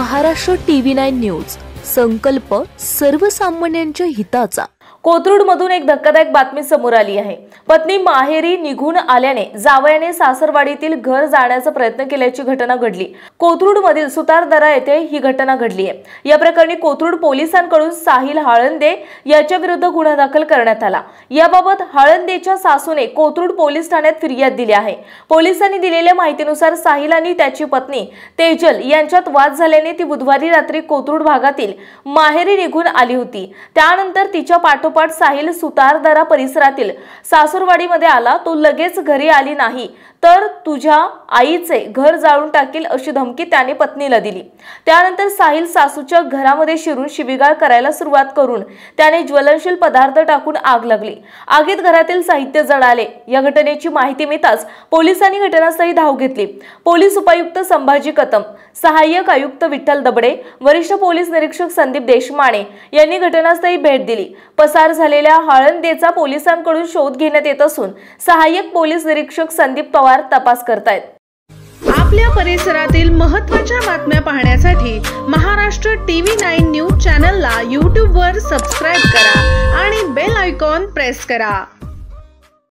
Maharashtra TV9 news, संकल्प सर्वसामान्यांच्या हिताचा। कोथरूडमधून एक धक्कादायक बातमी समोर आली आहे। पत्नी माहेरी निघून आल्याने जावयाने सासरवाडीतील घर जाण्याचा प्रयत्न केल्याची घटना घडली। कोथरूडमधील सुतारदरा येथे ही घटना घडली आहे। या प्रकरणी कोथरूड पोलिसांकडून साहिल हाळंदे याच्या विरुद्ध गुन्हा दाखल करण्यात आला। याबाबत हाळंदेच्या सासूने कोथरूड पोलीस ठाण्यात फिर्याद दिली आहे। पोलिसांनी दिलेल्या माहितीनुसार साहिल आणि त्याची पत्नी तेजल यांच्यात वाद झाल्याने ती बुधवारी रात्री कोथरूड भागातील माहेरी निघून आली होती। त्यानंतर तिच्या पाठोपाठ साहिल सुतारदरा परिसरातील सासुरवाडीमध्ये आला। तो लगेच घरी आली नाही तर तुझ्या आईचे घर जाळून टाकील अशी धमकी त्याने पत्नीला दिली। त्यानंतर साहिल सासूच्या घरामध्ये शिरून शिवीगाळ करायला सुरुवात करून त्याने ज्वलनशील पदार्थ टाकून आग लागली। आगीत घरातील साहित्य जळाले। या घटनेची माहिती मिळताच पोलिसांनी घटनास्थळी धाव घेतली। पोलीस उपायुक्त संभाजी कदम, सहाय्यक आयुक्त विठ्ठल दबडे, वरिष्ठ पोलीस निरीक्षक संदीप देशमाने यांनी घटनास्थळी भेट दिली। पसार झालेल्या हाळंदेचा पोलिसांकडून शोध घेण्यात येत असून सहाय्यक पोलीस निरीक्षक संदीप पवार तपास करतायत। आपल्या परिसरातील महत्त्वाच्या बातम्या पाहण्यासाठी महाराष्ट्र TV9 न्यूज चॅनलला YouTube वर सबस्क्राइब करा आणि बेल आयकॉन प्रेस करा।